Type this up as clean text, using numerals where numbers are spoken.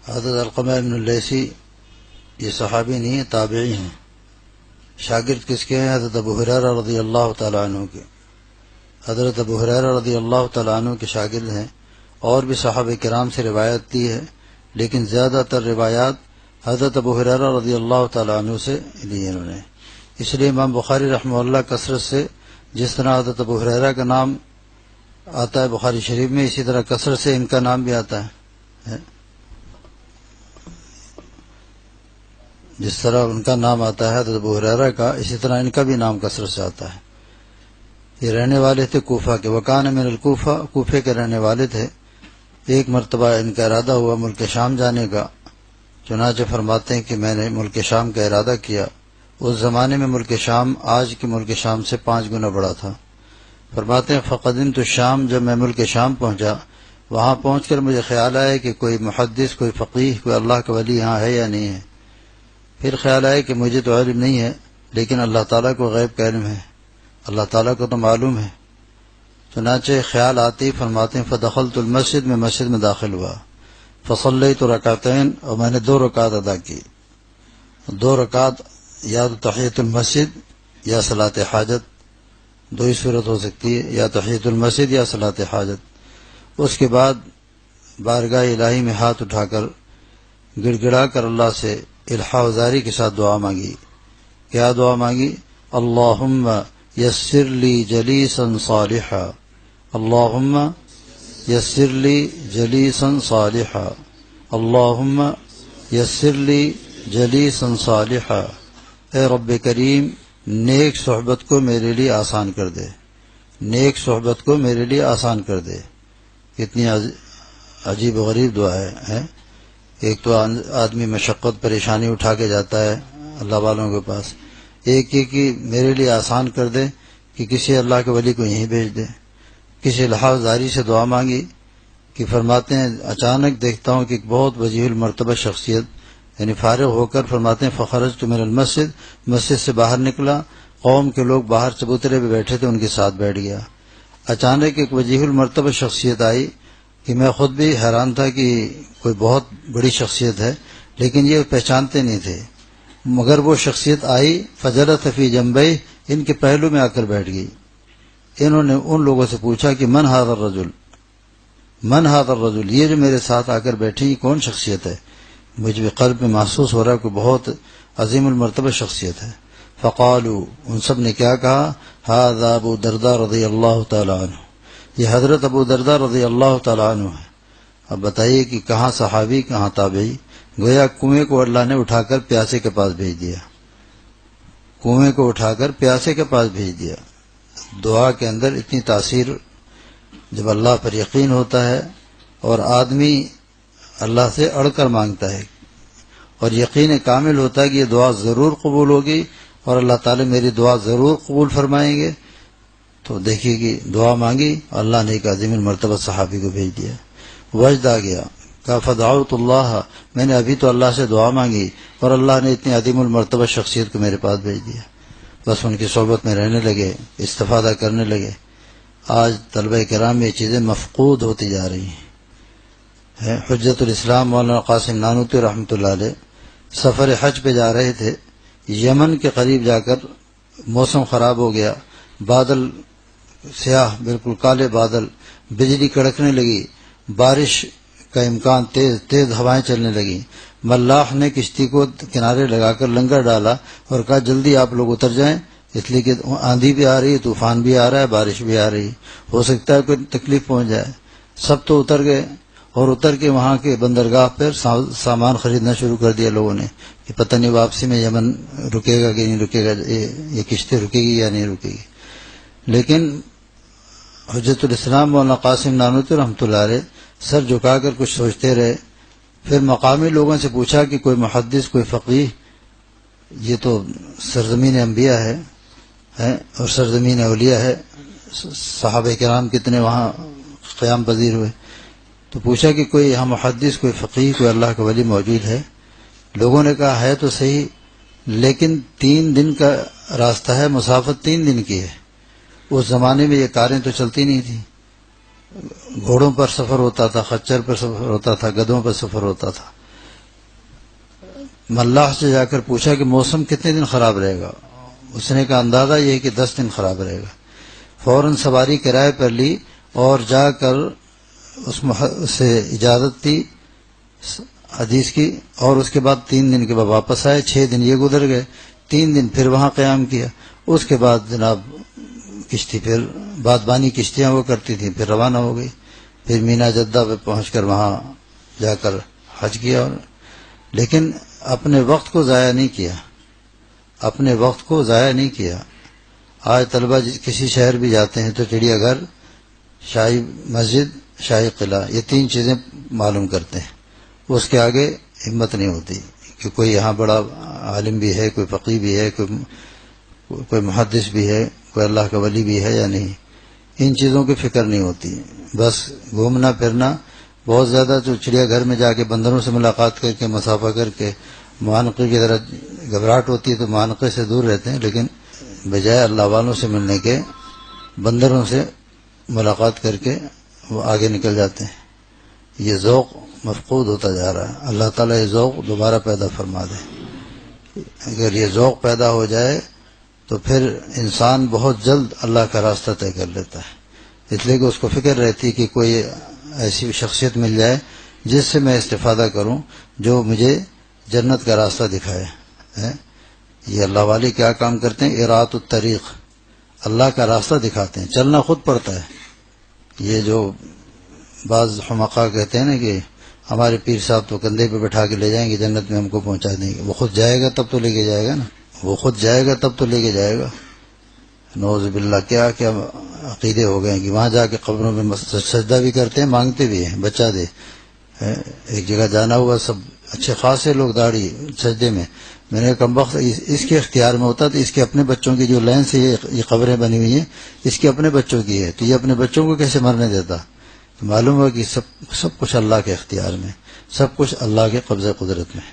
حضرت علقمہ بن اللیثی یہ صحابی نہیں ہیں، تابعی ہیں۔ شاگرد کس کے ہیں؟ حضرت ابو ہریرہ رضی اللہ تعالیٰ عنہ کے۔ حضرت ابو ہریرہ رضی اللہ تعالیٰ عنہ کے شاگرد ہیں، اور بھی صحابہ کرام سے روایت دی ہے، لیکن زیادہ تر روایات حضرت ابو ہریرہ رضی اللہ تعالیٰ عنہ سے لی انہوں نے۔ اس لیے امام بخاری رحمہ اللہ کثرت سے، جس طرح حضرت ابو ہریرہ کا نام آتا ہے بخاری شریف میں، اسی طرح کثرت سے ان کا نام بھی آتا ہے۔ جس طرح ان کا نام آتا ہے حضرت ابو ہریرہ کا، اسی طرح ان کا بھی نام کثرت سے آتا ہے۔ یہ رہنے والے تھے کوفہ کے، وکان من الکوفہ، کوفے کے رہنے والے تھے۔ ایک مرتبہ ان کا ارادہ ہوا ملک شام جانے کا، چنانچہ فرماتے ہیں کہ میں نے ملک شام کا ارادہ کیا۔ اس زمانے میں ملک شام آج کے ملک شام سے 5 گنا بڑا تھا۔ فرماتے ہیں فقدمت الشام، جب میں ملک شام پہنچا، وہاں پہنچ کر مجھے خیال آیا کہ کوئی محدث، کوئی فقیہ، کوئی اللہ کا ولی یہاں ہے یا نہیں ہے۔ پھر خیال آیا کہ مجھے تو علم نہیں ہے، لیکن اللہ تعالیٰ کو غیب کا علم ہے، اللہ تعالیٰ کو تو معلوم ہے۔ چنانچہ خیال آتے ہی فرماتے ہیں فدخلت المسجد، میں مسجد میں داخل ہوا، فصلیت رکعتین، اور میں نے 2 رکعت ادا کی۔ 2 رکعت یا تو تحیۃ المسجد یا صلاۃ حاجت، 2 ہی صورت ہو سکتی ہے، یا تحیۃ المسجد یا صلاۃ حاجت۔ اس کے بعد بارگاہ الہی میں ہاتھ اٹھا کر گڑ گڑا کر اللہ سے الحاح و زاری کے ساتھ دعا مانگی۔ کیا دعا مانگی؟ اللہم یسر لی جلیسا صالحا، اللہم یسر لی جلیسا صالحا، اللہم یسر لی جلیسا صالحا۔ اے رب کریم، نیک صحبت کو میرے لیے آسان کر دے، نیک صحبت کو میرے لیے آسان کر دے۔ کتنی عجیب و غریب دعا ہے۔ ایک تو آدمی مشقت پریشانی اٹھا کے جاتا ہے اللہ والوں کے پاس، ایک یہ کہ میرے لیے آسان کر دے کہ کسی اللہ کے ولی کو یہیں بھیج دے۔ کسی لحاظ زاری سے دعا مانگی کہ فرماتے ہیں اچانک دیکھتا ہوں کہ ایک بہت وجیح المرتبہ شخصیت، یعنی فارغ ہو کر فرماتے ہیں فخرجت من المسجد، مسجد سے باہر نکلا، قوم کے لوگ باہر چبوترے پہ بیٹھے تھے، ان کے ساتھ بیٹھ گیا۔ اچانک ایک وجیح المرتبہ شخصیت آئی کہ میں خود بھی حیران تھا کہ کوئی بہت بڑی شخصیت ہے، لیکن یہ پہچانتے نہیں تھے، مگر وہ شخصیت آئی فجلس فی جنبیہ، ان کے پہلو میں آ کر بیٹھ گئی۔ انہوں نے ان لوگوں سے پوچھا کہ من ھذا الرجل، من ھذا الرجل، یہ جو میرے ساتھ آ کر بیٹھی یہ کون شخصیت ہے؟ مجھے قلب میں محسوس ہو رہا ہے کہ بہت عظیم المرتبہ شخصیت ہے۔ فقالوا، ان سب نے کیا کہا؟ ھذا ابو درداء رضی اللہ تعالی عنہ، یہ حضرت ابو درداء رضی اللہ تعالی عنہ ہے۔ اب بتائیے کہ کہاں صحابی کہاں تابعی؟ گویا کنویں کو اللہ نے اٹھا کر پیاسے کے پاس بھیج دیا، کنویں کو اٹھا کر پیاسے کے پاس بھیج دیا۔ دعا کے اندر اتنی تاثیر، جب اللہ پر یقین ہوتا ہے اور آدمی اللہ سے اڑ کر مانگتا ہے اور یقین کامل ہوتا ہے کہ یہ دعا ضرور قبول ہوگی اور اللہ تعالی میری دعا ضرور قبول فرمائیں گے، تو دیکھیے کہ دعا مانگی، اللہ نے ایک عظیم المرتبہ صحابی کو بھیج دیا۔ وجد آ گیا، کہا فدعوت اللہ، میں نے ابھی تو اللہ سے دعا مانگی اور اللہ نے اتنی عظیم المرتبہ شخصیت کو میرے پاس بھیج دیا۔ بس ان کی صحبت میں رہنے لگے، استفادہ کرنے لگے۔ آج طلبہ کرام یہ چیزیں مفقود ہوتی جا رہی ہیں۔ حجت الاسلام مولانا قاسم نانوتوی رحمۃ اللہ علیہ سفر حج پہ جا رہے تھے، یمن کے قریب جا کر موسم خراب ہو گیا، بادل سیاہ، بالکل کالے بادل، بجلی کڑکنے لگی، بارش کا امکان، تیز تیز ہوائیں چلنے لگیں۔ ملاح نے کشتی کو کنارے لگا کر لنگر ڈالا اور کہا جلدی آپ لوگ اتر جائیں، اس لیے کہ آندھی بھی آ رہی ہے، طوفان بھی آ رہا ہے، بارش بھی آ رہی ہے، ہو سکتا ہے کوئی تکلیف پہنچ جائے۔ سب تو اتر گئے اور اتر کے وہاں کے بندرگاہ پر سامان خریدنا شروع کر دیا لوگوں نے کہ پتہ نہیں واپسی میں یمن رکے گا کہ نہیں رکے گا، یہ کشتی رکے گی یا نہیں رکے گی۔ لیکن حجت الاسلام مولانا قاسم نانوتوی رحمۃ اللہ علیہ سر جھکا کر کچھ سوچتے رہے۔ پھر مقامی لوگوں سے پوچھا کہ کوئی محدث، کوئی فقیہ، یہ تو سرزمین انبیاء ہے اور سرزمین اولیاء ہے، صحابہ کرام کتنے وہاں قیام پذیر ہوئے، تو پوچھا کہ کوئی یہاں محدث، کوئی فقیہ، کوئی اللہ کا ولی موجود ہے؟ لوگوں نے کہا ہے تو صحیح، لیکن 3 دن کا راستہ ہے، مسافت 3 دن کی ہے۔ اس زمانے میں یہ کاریں تو چلتی نہیں تھیں، گھوڑوں پر سفر ہوتا تھا، خچر پر سفر ہوتا تھا، گدھوں پر سفر ہوتا تھا۔ ملاح سے جا کر پوچھا کہ موسم کتنے دن خراب رہے گا؟ اس نے کہا اندازہ یہ ہے کہ 10 دن خراب رہے گا۔ فوراً سواری کرائے پر لی اور جا کر سے اجازت دی حدیث کی، اور اس کے بعد 3 دن کے بعد واپس آئے۔ 6 دن یہ گزر گئے، 3 دن پھر وہاں قیام کیا۔ اس کے بعد جناب کشتی، پھر بادبانی کشتیاں وہ کرتی تھیں، پھر روانہ ہو گئی، پھر مینا جدہ پہ پہنچ کر وہاں جا کر حج کیا۔ لیکن اپنے وقت کو ضائع نہیں کیا، اپنے وقت کو ضائع نہیں کیا۔ آج طلبہ کسی شہر بھی جاتے ہیں تو چڑیا گھر، شاہی مسجد، شاہی قلعہ، یہ 3 چیزیں معلوم کرتے ہیں، اس کے آگے ہمت نہیں ہوتی کہ کوئی یہاں بڑا عالم بھی ہے، کوئی فقیہ بھی ہے، کوئی محدث بھی ہے، کوئی اللہ کا ولی بھی ہے یا نہیں۔ ان چیزوں کی فکر نہیں ہوتی، بس گھومنا پھرنا بہت زیادہ۔ تو چڑیا گھر میں جا کے بندروں سے ملاقات کر کے مصافحہ کر کے معانقے کی طرح گھبراہٹ ہوتی ہے تو معانقے سے دور رہتے ہیں، لیکن بجائے اللہ والوں سے ملنے کے بندروں سے ملاقات کر کے وہ آگے نکل جاتے ہیں۔ یہ ذوق مفقود ہوتا جا رہا ہے، اللہ تعالیٰ یہ ذوق دوبارہ پیدا فرما دے۔ اگر یہ ذوق پیدا ہو جائے تو پھر انسان بہت جلد اللہ کا راستہ طے کر لیتا ہے، اس لیے کہ اس کو فکر رہتی کہ کوئی ایسی شخصیت مل جائے جس سے میں استفادہ کروں، جو مجھے جنت کا راستہ دکھائے۔ یہ اللہ والے کیا کام کرتے ہیں؟ اراۃ الطریق، اللہ کا راستہ دکھاتے ہیں، چلنا خود پڑتا ہے۔ یہ جو بعض حمقاء کہتے ہیں نا کہ ہمارے پیر صاحب تو کندھے پہ بٹھا کے لے جائیں گے، جنت میں ہم کو پہنچا دیں گے۔ وہ خود جائے گا تب تو لے کے جائے گا نا، وہ خود جائے گا تب تو لے کے جائے گا۔ نعوذ باللہ، کیا کیا عقیدے ہو گئے ہیں کہ وہاں جا کے قبروں میں سجدہ بھی کرتے ہیں، مانگتے بھی ہیں بچہ دے۔ ایک جگہ جانا ہوا، سب اچھے خاصے لوگ داڑھی سجدے میں، میں نے کم وقت اس کے اختیار میں ہوتا تو اس کے اپنے بچوں کی جو لائن سے یہ قبریں بنی ہوئی ہیں اس کے اپنے بچوں کی ہے، تو یہ اپنے بچوں کو کیسے مرنے دیتا؟ معلوم ہوا کہ سب کچھ اللہ کے اختیار میں، سب کچھ اللہ کے قبضہ قدرت میں۔